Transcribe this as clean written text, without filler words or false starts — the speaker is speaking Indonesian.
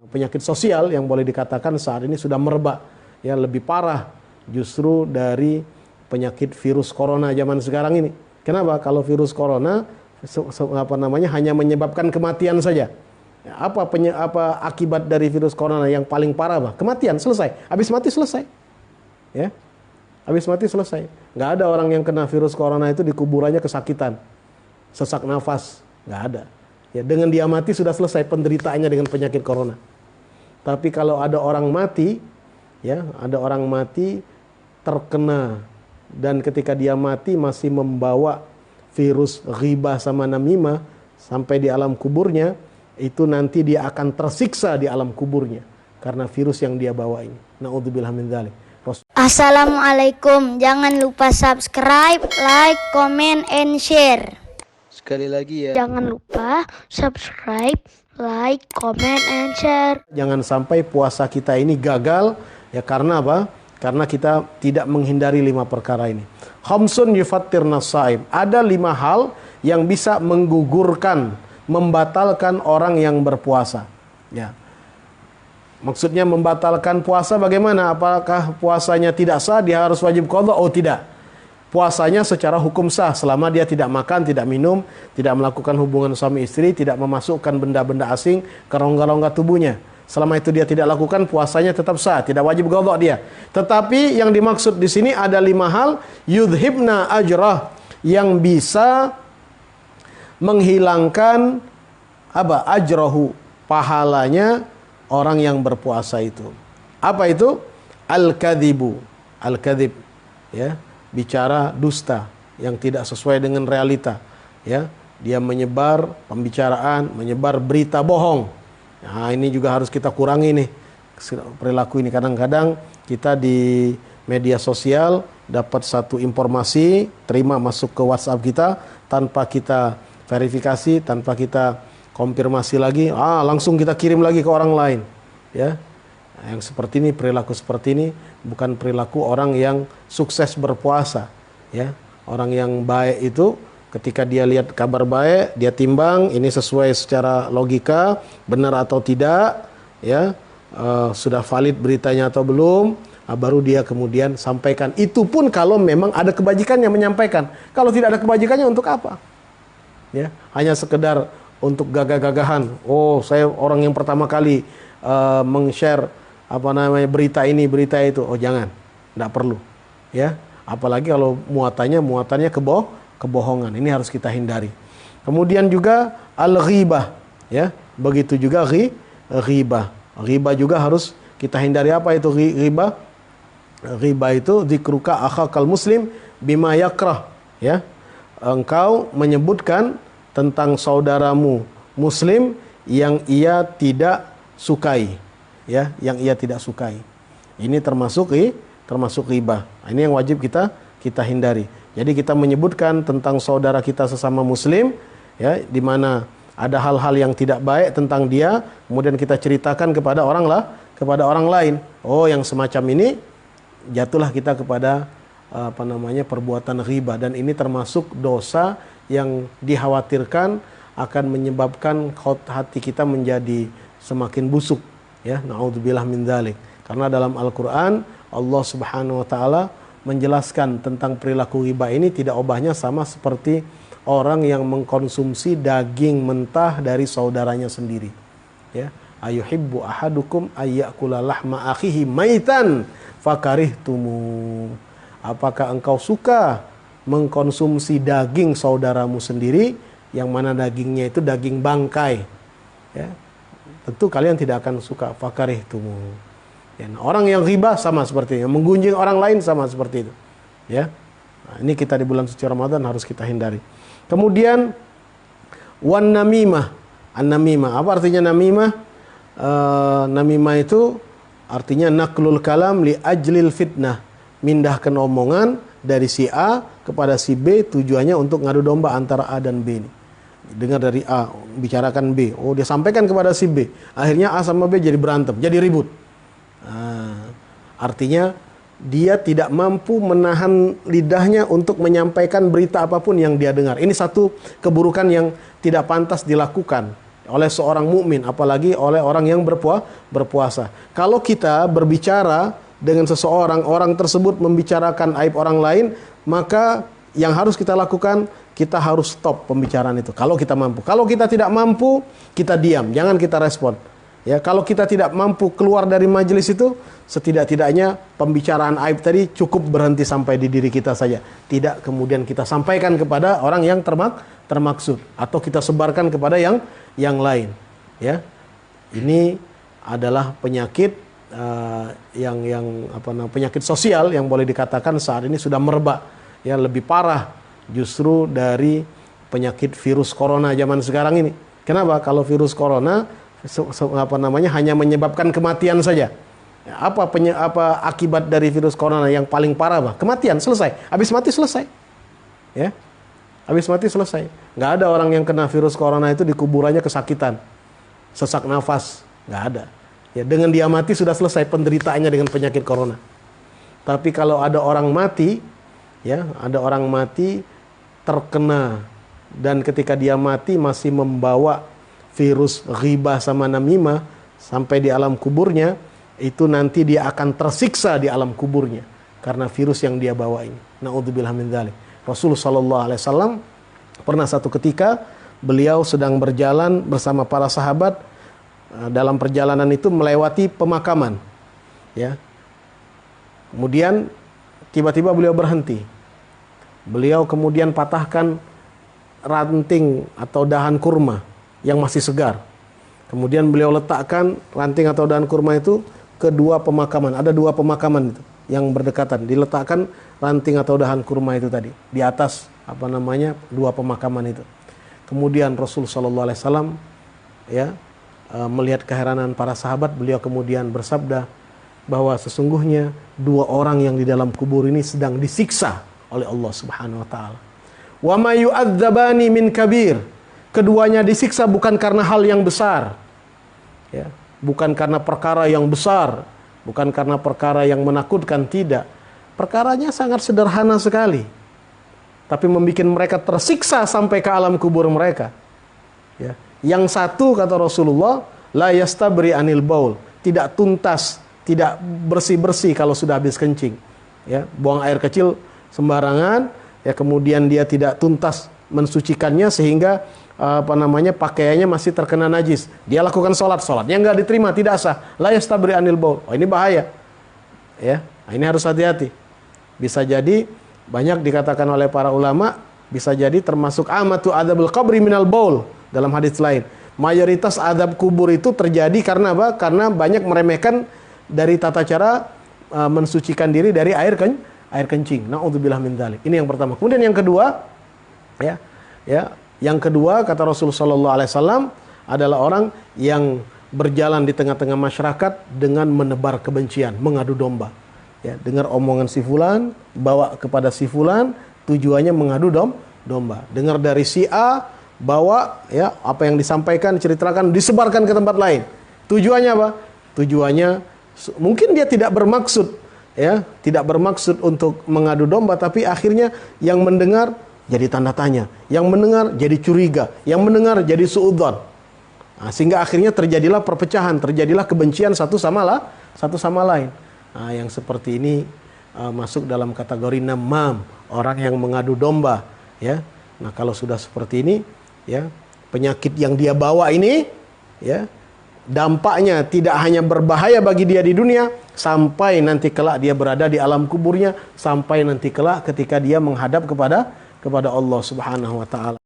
Penyakit sosial yang boleh dikatakan saat ini sudah merebak, ya, lebih parah justru dari penyakit virus corona zaman sekarang ini. Kenapa? Kalau virus corona hanya menyebabkan kematian saja. Ya, apa akibat dari virus corona yang paling parah, bah? Kematian, selesai. Habis mati selesai. Ya. Habis mati selesai. Nggak ada orang yang kena virus corona itu di kuburannya kesakitan, sesak nafas, nggak ada. Ya, dengan dia mati sudah selesai penderitaannya dengan penyakit corona. Tapi kalau ada orang mati, ya, ada orang mati terkena dan ketika dia mati masih membawa virus ghibah sama namimah sampai di alam kuburnya, itu nanti dia akan tersiksa di alam kuburnya karena virus yang dia bawa ini. Na'udzubillah min dzalik. Assalamualaikum. Jangan lupa subscribe, like, comment, and share. Sekali lagi ya. Jangan lupa subscribe, like, comment, and share. Jangan sampai puasa kita ini gagal, ya, karena apa? Karena kita tidak menghindari 5 perkara ini. Khamsun yufattirna shaim. Ada 5 hal yang bisa menggugurkan, membatalkan orang yang berpuasa. Ya. Maksudnya membatalkan puasa bagaimana? Apakah puasanya tidak sah, dia harus wajib qadha? Oh tidak. Puasanya secara hukum sah selama dia tidak makan, tidak minum, tidak melakukan hubungan suami istri, tidak memasukkan benda-benda asing ke rongga-rongga tubuhnya. Selama itu dia tidak lakukan, puasanya tetap sah, tidak wajib qadha dia. Tetapi yang dimaksud di sini ada 5 hal yudhibna ajrah, yang bisa menghilangkan apa? Ajrahu, pahalanya orang yang berpuasa itu. Apa itu? Al-kadhibu. Al-kadhib, ya, bicara dusta yang tidak sesuai dengan realita, ya. Dia menyebar pembicaraan, menyebar berita bohong. Nah, ini juga harus kita kurangi nih perilaku ini. Kadang-kadang kita di media sosial dapat satu informasi, terima masuk ke WhatsApp kita tanpa kita verifikasi, tanpa kita konfirmasi lagi, langsung kita kirim lagi ke orang lain, ya. Yang seperti ini, perilaku seperti ini bukan perilaku orang yang sukses berpuasa, ya. Orang yang baik itu ketika dia lihat kabar baik, dia timbang ini sesuai secara logika, benar atau tidak, ya, sudah valid beritanya atau belum, baru dia kemudian sampaikan. Itu pun kalau memang ada kebajikannya menyampaikan. Kalau tidak ada kebajikannya, untuk apa? Ya, hanya sekedar untuk gagah-gagahan. Oh, saya orang yang pertama kali meng-share berita ini, berita itu. Oh, jangan, tidak perlu, ya. Apalagi kalau muatannya kebohongan. Ini harus kita hindari. Kemudian juga al-ghibah, ya. Begitu juga ghibah. Ghibah juga harus kita hindari. Apa itu ghibah? Ghibah itu dzikruka akhakal muslim bima yakrah, ya. Engkau menyebutkan tentang saudaramu muslim yang ia tidak sukai, ya, yang ia tidak sukai. Ini termasuk ghibah. Ini yang wajib kita hindari. Jadi kita menyebutkan tentang saudara kita sesama muslim, ya, di mana ada hal-hal yang tidak baik tentang dia, kemudian kita ceritakan kepada orang lain. Oh, yang semacam ini jatuhlah kita kepada perbuatan ghibah, dan ini termasuk dosa yang dikhawatirkan akan menyebabkan hati kita menjadi semakin busuk, ya. Na'udzubillah min dzalik. Karena dalam Al-Qur'an Allah Subhanahu wa taala menjelaskan tentang perilaku ghibah ini tidak ubahnya sama seperti orang yang mengkonsumsi daging mentah dari saudaranya sendiri, ya. Ayuhibbu ahadukum ayyakula lahma akhihi maitan fakarihtumu. Apakah engkau suka mengkonsumsi daging saudaramu sendiri yang mana dagingnya itu daging bangkai, ya? Tentu kalian tidak akan suka. Fakarihtumu. Ya, orang yang ghibah sama seperti itu, menggunjing orang lain sama seperti itu, ya. Nah, ini kita di bulan suci Ramadan harus kita hindari. Kemudian wan namimah. An-namimah. Apa artinya namimah? Namimah itu artinya naklul kalam li ajlil fitnah. Mindahkan omongan dari si A kepada si B, tujuannya untuk ngadu domba antara A dan B ini. Dengar dari A, bicarakan B. Oh, dia sampaikan kepada si B. Akhirnya A sama B jadi berantem, jadi ribut. Artinya dia tidak mampu menahan lidahnya untuk menyampaikan berita apapun yang dia dengar. Ini satu keburukan yang tidak pantas dilakukan, oleh seorang mukmin, apalagi oleh orang yang berpuasa. Kalau kita berbicara dengan seseorang, orang tersebut membicarakan aib orang lain, maka yang harus kita lakukan, kita harus stop pembicaraan itu. Kalau kita mampu. Kalau kita tidak mampu, kita diam, jangan kita respon. Ya, kalau kita tidak mampu keluar dari majelis itu, setidak-tidaknya pembicaraan aib tadi cukup berhenti sampai di diri kita saja. Tidak kemudian kita sampaikan kepada orang yang termaksud atau kita sebarkan kepada yang lain. Ya, ini adalah penyakit penyakit sosial yang boleh dikatakan saat ini sudah merebak. Ya, lebih parah justru dari penyakit virus corona zaman sekarang ini. Kenapa? Kalau virus corona hanya menyebabkan kematian saja. Apa akibat dari virus corona yang paling parah, kematian, selesai. Habis mati selesai. Ya. Habis mati selesai. Nggak ada orang yang kena virus corona itu di kuburannya kesakitan, sesak nafas, nggak ada. Ya, dengan dia mati sudah selesai penderitaannya dengan penyakit corona. Tapi kalau ada orang mati, ya, ada orang mati terkena dan ketika dia mati masih membawa virus ghibah sama namimah sampai di alam kuburnya, itu nanti dia akan tersiksa di alam kuburnya karena virus yang dia bawa ini. Na'udzubillah min dzalik. Rasulullah SAW pernah satu ketika beliau sedang berjalan bersama para sahabat. Dalam perjalanan itu melewati pemakaman. Ya. Kemudian tiba-tiba beliau berhenti. Beliau kemudian patahkan ranting atau dahan kurma yang masih segar. Kemudian beliau letakkan ranting atau dahan kurma itu ke dua pemakaman. Ada dua pemakaman itu yang berdekatan. Diletakkan ranting atau dahan kurma itu tadi di atas dua pemakaman itu. Kemudian Rasulullah SAW melihat keheranan para sahabat, beliau kemudian bersabda bahwa sesungguhnya dua orang yang di dalam kubur ini sedang disiksa oleh Allah Subhanahu wa taala. Wa ma yu'adzabani min kabir. Keduanya disiksa bukan karena hal yang besar. Ya, bukan karena perkara yang besar, bukan karena perkara yang menakutkan, tidak. Perkaranya sangat sederhana sekali. Tapi membuat mereka tersiksa sampai ke alam kubur mereka. Ya. Yang satu kata Rasulullah, la yastabri anil baul, tidak tuntas, tidak bersih-bersih kalau sudah habis kencing. Ya, buang air kecil sembarangan, ya, kemudian dia tidak tuntas mensucikannya sehingga pakaiannya masih terkena najis. Dia lakukan sholatnya nggak diterima, tidak sah. La yastabri anil baul. Oh, ini bahaya. Ya, ini harus hati-hati. Bisa jadi banyak dikatakan oleh para ulama, bisa jadi termasuk amatu adzabul qabri minal baul. Dalam hadis lain, mayoritas adab kubur itu terjadi karena apa? Karena banyak meremehkan dari tata cara mensucikan diri dari air kencing. Na'udzubillah min dzalik. Ini yang pertama. Kemudian yang kedua, yang kedua kata Rasulullah SAW adalah orang yang berjalan di tengah-tengah masyarakat dengan menebar kebencian, mengadu domba. Ya, dengar omongan si fulan, bawa kepada si fulan, tujuannya mengadu domba. Dengar dari si A, bawa ya apa yang disampaikan, diceritakan, disebarkan ke tempat lain. Tujuannya apa? Tujuannya mungkin dia tidak bermaksud, ya, tidak bermaksud untuk mengadu domba, tapi akhirnya yang mendengar jadi tanda tanya, yang mendengar jadi curiga, yang mendengar jadi suudzon. Nah, sehingga akhirnya terjadilah perpecahan, terjadilah kebencian satu sama lain. Nah, yang seperti ini masuk dalam kategori namam, orang yang mengadu domba, ya. Nah, kalau sudah seperti ini, ya, penyakit yang dia bawa ini, ya, dampaknya tidak hanya berbahaya bagi dia di dunia, sampai nanti kelak dia berada di alam kuburnya, sampai nanti kelak ketika dia menghadap kepada Allah Subhanahu wa taala.